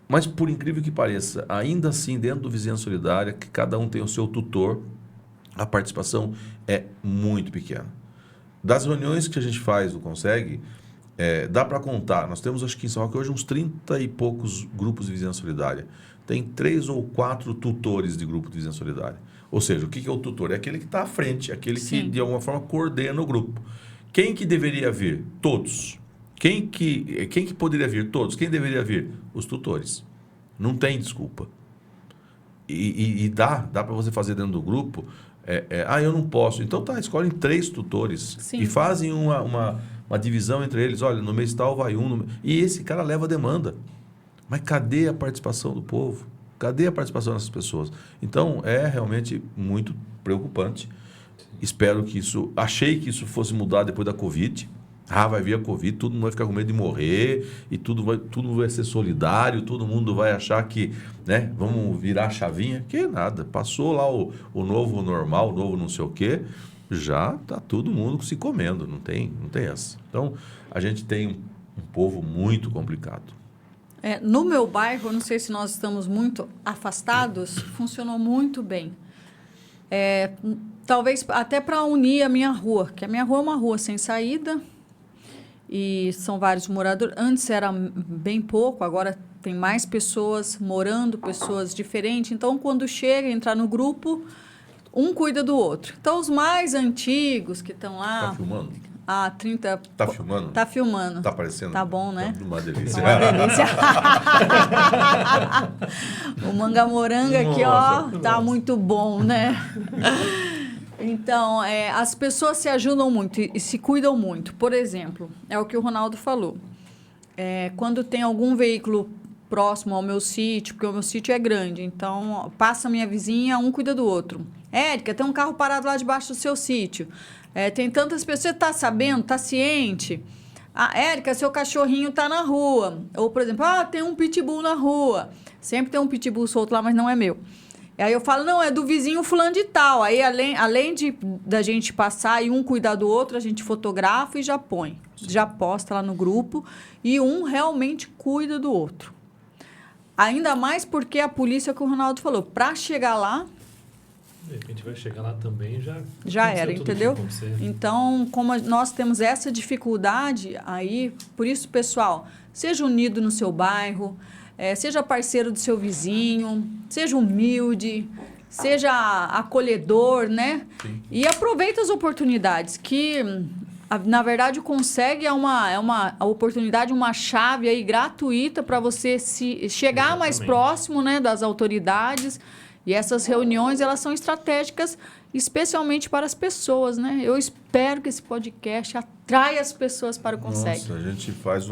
Mas, por incrível que pareça, ainda assim, dentro do Vizinhança Solidária, que cada um tem o seu tutor, a participação é muito pequena. Das reuniões que a gente faz no Consegue, dá para contar. Nós temos, acho que em São Roque hoje, uns 30 e poucos grupos de Vizinhança Solidária. Tem 3 ou 4 tutores de grupo de Vizinhança Solidária. Ou seja, o que é o tutor? É aquele que está à frente, aquele que, de alguma forma, coordena o grupo. Quem que deveria vir? Todos. Quem que poderia vir? Todos. Quem deveria vir? Os tutores. Não tem desculpa. E dá para você fazer dentro do grupo. Eu não posso. Então escolhem 3 tutores. Sim. E fazem uma divisão entre eles. Olha, no mês tal vai um. E esse cara leva a demanda. Mas cadê a participação do povo? Cadê a participação dessas pessoas? Então, é realmente muito preocupante. Espero que achei que isso fosse mudar depois da Covid. Vai vir a Covid, todo mundo vai ficar com medo de morrer, e tudo vai ser solidário, todo mundo vai achar que, né, vamos virar a chavinha. Que nada, passou lá o novo normal, o novo não sei o quê, já está todo mundo se comendo, não tem essa. Então, a gente tem um povo muito complicado. No meu bairro, não sei se nós estamos muito afastados, funcionou muito bem. Talvez até para unir a minha rua, que a minha rua é uma rua sem saída e são vários moradores. Antes era bem pouco, agora tem mais pessoas morando, pessoas diferentes. Então, quando chega, entrar no grupo, um cuida do outro. Então, os mais antigos que estão lá... Está filmando? 30... Tá filmando? Tá filmando. Tá aparecendo? Tá bom, né? Uma delícia. Uma delícia. O manga-moranga aqui, ó, tá muito bom, né? Então, as pessoas se ajudam muito e se cuidam muito. Por exemplo, é o que o Ronaldo falou. Quando tem algum veículo próximo ao meu sítio, porque o meu sítio é grande, então passa a minha vizinha, um cuida do outro. Érica, tem um carro parado lá debaixo do seu sítio. Tem tantas pessoas, você está sabendo, está ciente? Érica, seu cachorrinho está na rua. Ou, por exemplo, tem um pitbull na rua. Sempre tem um pitbull solto lá, mas não é meu. E aí eu falo, não, é do vizinho fulano de tal. Aí, além da gente passar e um cuidar do outro, a gente fotografa e já põe. Já posta lá no grupo. E um realmente cuida do outro. Ainda mais porque a polícia, que o Ronaldo falou, para chegar lá... De repente vai chegar lá também já era, entendeu? Então, como nós temos essa dificuldade aí, por isso, pessoal, seja unido no seu bairro, seja parceiro do seu vizinho, seja humilde, seja acolhedor, né? Sim. E aproveita as oportunidades, que, na verdade, o Consegue é uma oportunidade, uma chave aí gratuita para você chegar Exatamente. Mais próximo, né, das autoridades. E essas reuniões, elas são estratégicas, especialmente para as pessoas, né? Eu espero que esse podcast atraia as pessoas para o Consegue. Nossa, a gente faz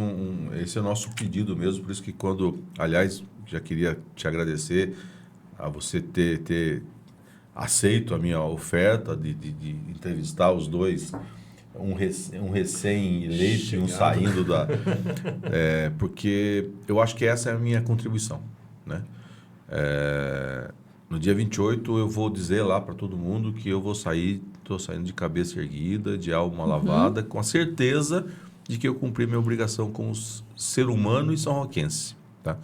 esse é o nosso pedido mesmo, por isso que aliás, já queria te agradecer a você ter aceito a minha oferta de entrevistar os dois, um recém-eleito e um saindo da... porque eu acho que essa é a minha contribuição, né? No dia 28, eu vou dizer lá para todo mundo que eu estou saindo de cabeça erguida, de alma lavada, com a certeza de que eu cumpri minha obrigação como ser humano e são-roquense. Tá?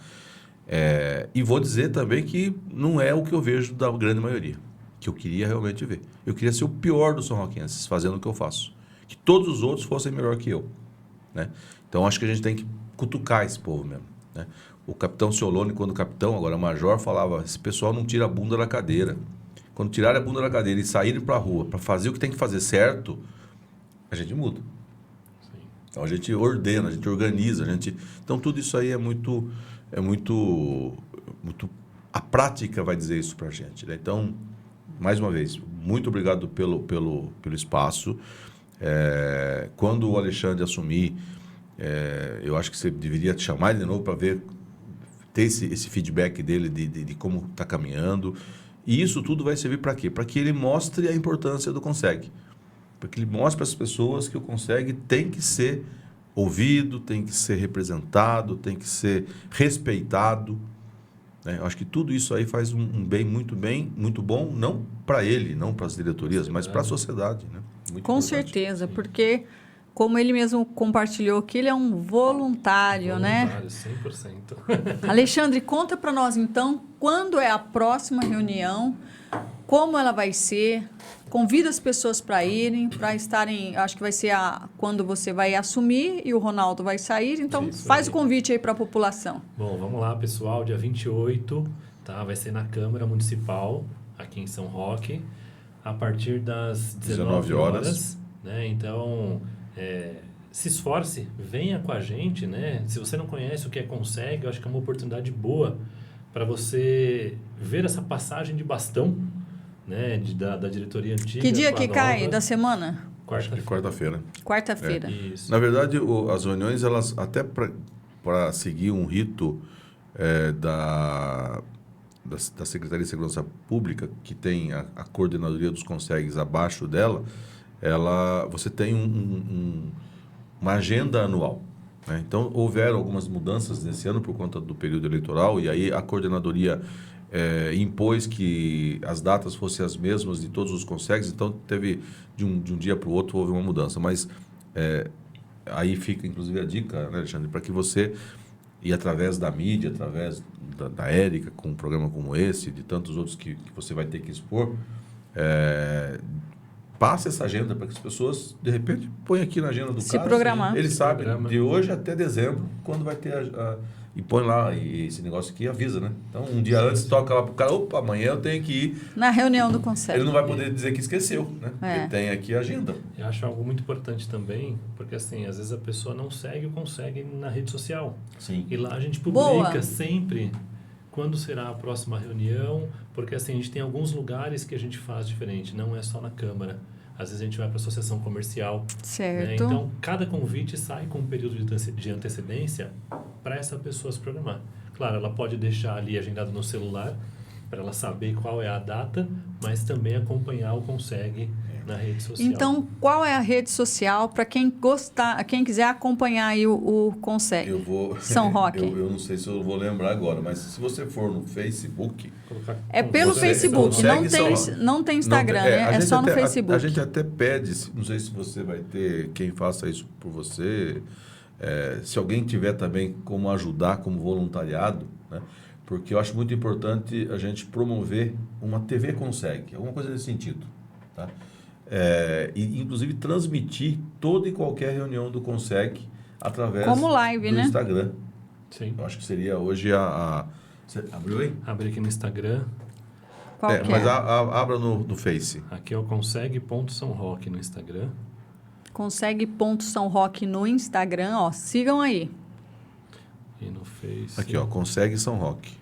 E vou dizer também que não é o que eu vejo da grande maioria, que eu queria realmente ver. Eu queria ser o pior dos são-roquenses, fazendo o que eu faço. Que todos os outros fossem melhor que eu. Né? Então, acho que a gente tem que cutucar esse povo mesmo. né? O capitão Ciolone, quando capitão, agora major, falava, esse pessoal não tira a bunda da cadeira. Quando tirarem a bunda da cadeira e saírem para a rua para fazer o que tem que fazer certo, a gente muda. Sim. Então, a gente ordena, a gente organiza, Então, tudo isso aí é muito a prática vai dizer isso para a gente, né? Então, mais uma vez, muito obrigado pelo espaço. Quando o Alexandre assumir, eu acho que você deveria te chamar ele de novo para ter esse feedback dele de como está caminhando. E isso tudo vai servir para quê? Para que ele mostre a importância do Conseg. Para que ele mostre para as pessoas que o Conseg tem que ser ouvido, tem que ser representado, tem que ser respeitado. Eu acho que tudo isso aí faz um bem, muito bom, não para ele, não para as diretorias, mas para a sociedade. Né? Muito Com importante. certeza, porque, como ele mesmo compartilhou aqui, ele é um voluntário, né? 100%. Alexandre, conta para nós, então, quando é a próxima reunião, como ela vai ser, convida as pessoas para irem, para estarem, acho que vai ser quando você vai assumir e o Ronaldo vai sair, então Isso faz aí. o convite aí para a população. Bom, vamos lá, pessoal. Dia 28, tá? Vai ser na Câmara Municipal, aqui em São Roque, a partir das 19 horas. Né? Então, se esforce, venha com a gente, né? Se você não conhece o que é Conseg, eu acho que é uma oportunidade boa para você ver essa passagem de bastão, né? Da diretoria antiga. Que dia pra que nova. cai da semana? Acho que quarta-feira. Quarta-feira. Isso. Na verdade, as reuniões, elas até para seguir um rito da Secretaria de Segurança Pública, que tem a coordenadoria dos Consegues abaixo dela, você tem uma agenda anual. Né? Então, houveram algumas mudanças nesse ano por conta do período eleitoral, e aí a coordenadoria impôs que as datas fossem as mesmas de todos os Consegues, então teve, de um dia para o outro, houve uma mudança. Mas aí fica, inclusive, a dica, né, Alexandre, para que você, e através da mídia, através da Érica, com um programa como esse, de tantos outros que você vai ter que expor, passe essa agenda para que as pessoas, de repente, põem aqui na agenda do Se cara. programar. Ele sabe, Programa. de hoje até dezembro, quando vai ter e põe lá, e esse negócio aqui avisa, né? Então, um dia antes, toca lá pro cara, opa, amanhã eu tenho que ir. Na reunião do Conseg. Ele não vai poder dizer que esqueceu, né? É. Ele tem aqui a agenda. Eu acho algo muito importante também, porque assim, às vezes a pessoa não segue ou consegue na rede social. Sim. E lá a gente publica Boa. sempre quando será a próxima reunião, porque assim, a gente tem alguns lugares que a gente faz diferente, não é só na Câmara. Às vezes a gente vai para a associação comercial. Né? Certo. Então, cada convite sai com um período de antecedência para essa pessoa se programar. Claro, ela pode deixar ali agendado no celular, para ela saber qual é a data, mas também acompanhar o Conseg na rede social. Então, qual é a rede social para quem quiser acompanhar aí o Conseg? Eu vou. São Roque. Eu não sei se eu vou lembrar agora, mas se você for no Facebook. É pelo Você Facebook, consegue não tem Instagram, não tem- né? a É gente só no até- Facebook. A gente até pede, não sei se você vai ter quem faça isso por você, se alguém tiver também como ajudar, como voluntariado, né? Porque eu acho muito importante a gente promover uma TV Conseg, alguma coisa nesse sentido. Tá? E, inclusive, transmitir toda e qualquer reunião do Conseg através Como live, do né? Instagram. Sim. Eu acho que seria hoje Você abriu aí? Abre aqui no Instagram. Qual que mas é? abra no Face. Aqui é o Conseg.São Roque no Instagram. Conseg.São Roque no Instagram, ó. Sigam aí. E no Face. Aqui, ó, Conseg São Roque.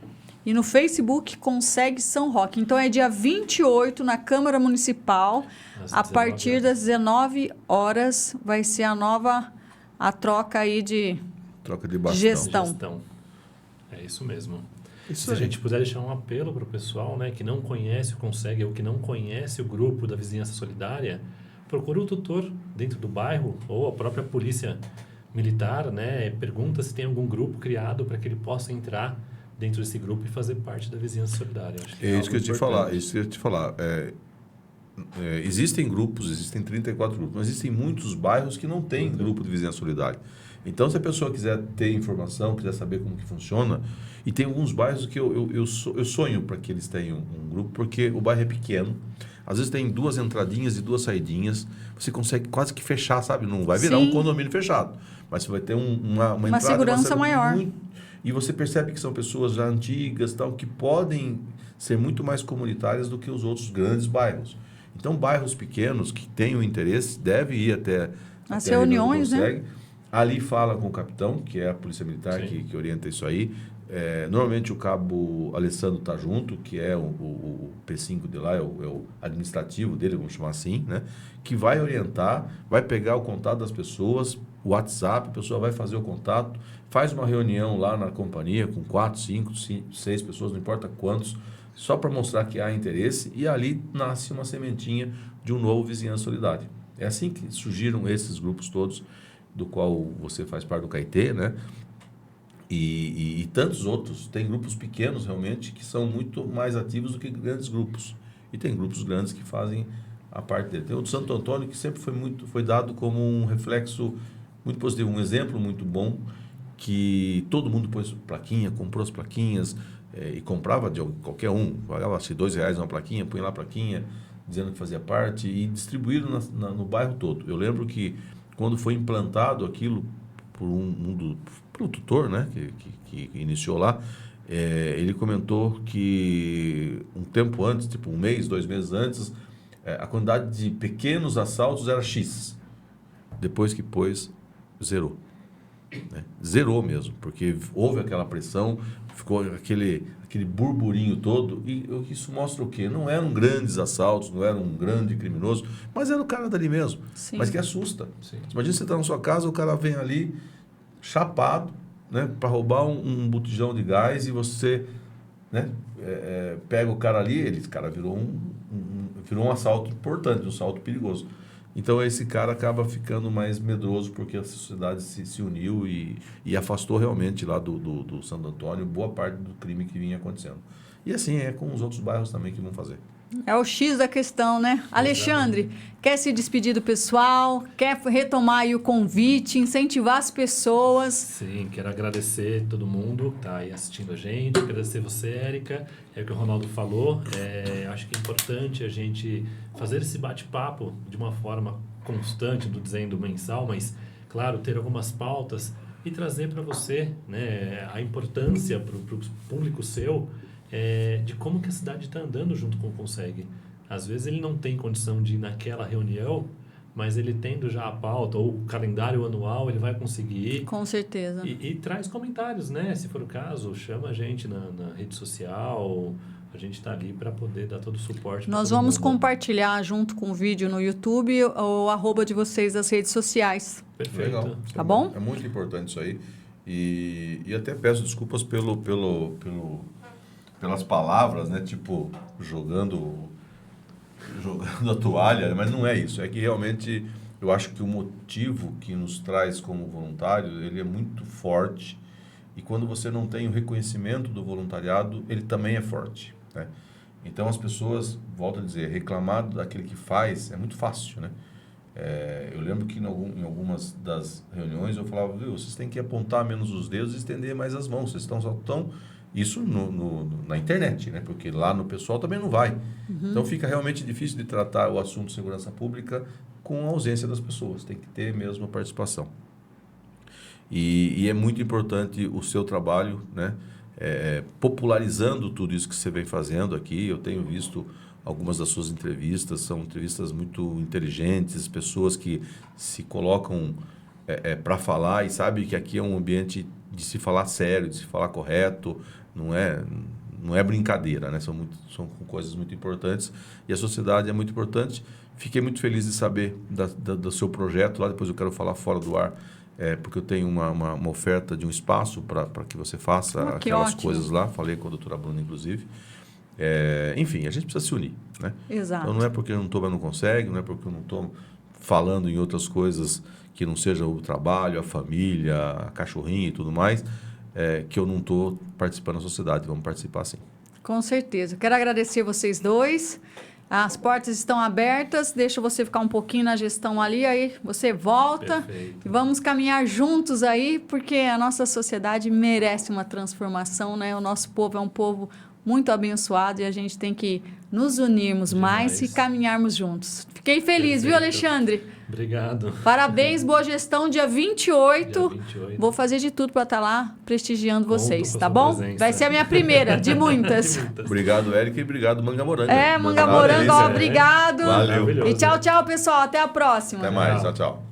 E no Facebook, Conseg São Roque. Então, é dia 28, na Câmara Municipal, Às a 19 partir horas. das 19 horas, vai ser a troca aí de... Troca de bastão. Gestão. É isso mesmo. Isso Se a aí. gente puder deixar um apelo para o pessoal, né, que não conhece o Conseg ou que não conhece o grupo da Vizinhança Solidária, procura o tutor dentro do bairro ou a própria polícia militar, né, pergunta se tem algum grupo criado para que ele possa entrar dentro desse grupo e fazer parte da Vizinhança Solidária. Acho É isso que eu algo te falar. importante. Isso que eu ia te falar. Existem grupos, existem 34 grupos, mas existem muitos bairros que não têm grupo de vizinhança solidária. Então, se a pessoa quiser ter informação, quiser saber como que funciona, e tem alguns bairros que eu sonho para que eles tenham um grupo, porque o bairro é pequeno, às vezes tem 2 entradinhas e 2 saidinhas, você consegue quase que fechar, sabe? Não vai virar Sim. um condomínio fechado, mas você vai ter uma entrada, segurança saída maior. E você percebe que são pessoas já antigas, tal, que podem ser muito mais comunitárias do que os outros grandes bairros. Então, bairros pequenos que tenham interesse devem ir até As a reunião do reuniões, né? Conseg. Ali fala com o capitão, que é a Polícia Militar que orienta isso aí. Normalmente o cabo Alessandro está junto, que é o P5 de lá, é o administrativo dele, vamos chamar assim, né? Que vai orientar, vai pegar o contato das pessoas, o WhatsApp, a pessoa vai fazer o contato, faz uma reunião lá na companhia com 4, 5, 6 pessoas, não importa quantos, só para mostrar que há interesse, e ali nasce uma sementinha de um novo Vizinhança Solidária. É assim que surgiram esses grupos todos, do qual você faz parte do Caetê, né? E tantos outros. Tem grupos pequenos, realmente, que são muito mais ativos do que grandes grupos. E tem grupos grandes que fazem a parte dele. Tem o do Santo Antônio, que sempre foi dado como um reflexo muito positivo, um exemplo muito bom, que todo mundo pôs plaquinha, comprou as plaquinhas, e comprava de qualquer um, pagava-se R$2 uma plaquinha, põe lá a plaquinha, dizendo que fazia parte, e distribuíram no bairro todo. Eu lembro que quando foi implantado aquilo por pelo tutor, né, que iniciou lá, ele comentou que um tempo antes, tipo 1 mês, 2 meses antes, a quantidade de pequenos assaltos era X. Depois que pôs, zerou. Né? Zerou mesmo, porque houve aquela pressão, ficou aquele burburinho todo, e isso mostra o quê? Não eram grandes assaltos, não era um grande criminoso, mas era o cara dali mesmo, Sim. mas que assusta. Sim. Imagina você estar na sua casa, o cara vem ali, chapado, né, para roubar um botijão de gás, e você, né, pega o cara ali, esse cara virou um assalto importante, um assalto perigoso. Então, esse cara acaba ficando mais medroso porque a sociedade se uniu e afastou realmente lá do Santo Antônio boa parte do crime que vinha acontecendo. E assim é com os outros bairros também que vão fazer. É o X da questão, né? Alexandre, quer se despedir do pessoal? Quer retomar aí o convite, incentivar as pessoas? Sim, quero agradecer todo mundo que está aí assistindo a gente, agradecer você, Érica, é o que o Ronaldo falou, acho que é importante a gente fazer esse bate-papo de uma forma constante, do dizendo mensal, mas, claro, ter algumas pautas e trazer para você, né, a importância para o público seu, de como que a cidade está andando junto com o Conseg. Às vezes ele não tem condição de ir naquela reunião, mas ele tendo já a pauta ou o calendário anual, ele vai conseguir ir. Com certeza. E traz comentários, né? Se for o caso, chama a gente na rede social, a gente está ali para poder dar todo o suporte. Nós vamos compartilhar junto com o vídeo no YouTube o @ de vocês das redes sociais. Perfeito. Legal. Tá bom? É muito importante isso aí. E até peço desculpas pelas palavras, né? Tipo, jogando a toalha, mas não é isso. É que realmente eu acho que o motivo que nos traz como voluntário, ele é muito forte. E quando você não tem o reconhecimento do voluntariado, ele também é forte, né? Então as pessoas, volto a dizer, reclamar daquele que faz é muito fácil, né? Eu lembro que em algumas das reuniões eu falava, vocês têm que apontar menos os dedos e estender mais as mãos. Vocês só estão... Isso na internet, né? Porque lá no pessoal também não vai. Uhum. Então fica realmente difícil de tratar o assunto de segurança pública com a ausência das pessoas. Tem que ter mesmo a participação. E é muito importante o seu trabalho, né? Popularizando tudo isso que você vem fazendo aqui. Eu tenho visto algumas das suas entrevistas, são entrevistas muito inteligentes, pessoas que se colocam para falar e sabem que aqui é um ambiente de se falar sério, de se falar correto, não é brincadeira, né? São coisas muito importantes e a sociedade é muito importante. Fiquei muito feliz de saber do seu projeto lá, depois eu quero falar fora do ar, porque eu tenho uma oferta de um espaço para que você faça aquelas coisas lá, falei com a doutora Bruna, inclusive. Enfim, a gente precisa se unir, né? Exato. Então não é porque eu não estou, mas não consegue, não é porque eu não estou falando em outras coisas que não seja o trabalho, a família, a cachorrinha e tudo mais, que eu não estou participando da sociedade. Vamos participar sim. Com certeza. Quero agradecer vocês dois. As portas estão abertas. Deixa você ficar um pouquinho na gestão ali, aí você volta. Perfeito. E vamos caminhar juntos aí, porque a nossa sociedade merece uma transformação, né? O nosso povo é um povo muito abençoado e a gente tem que nos unirmos mais e caminharmos juntos. Fiquei feliz, viu, Alexandre? Obrigado. Parabéns, boa gestão, dia 28. Dia 28. Vou fazer de tudo para estar lá prestigiando Conto vocês, com a tá sua bom? presença. Vai ser a minha primeira, de muitas. Obrigado, Eric, e obrigado, Mangamoranga. Manga Moranga, ó, obrigado. Valeu. E tchau, tchau, pessoal. Até a próxima. Até mais, tchau, tchau.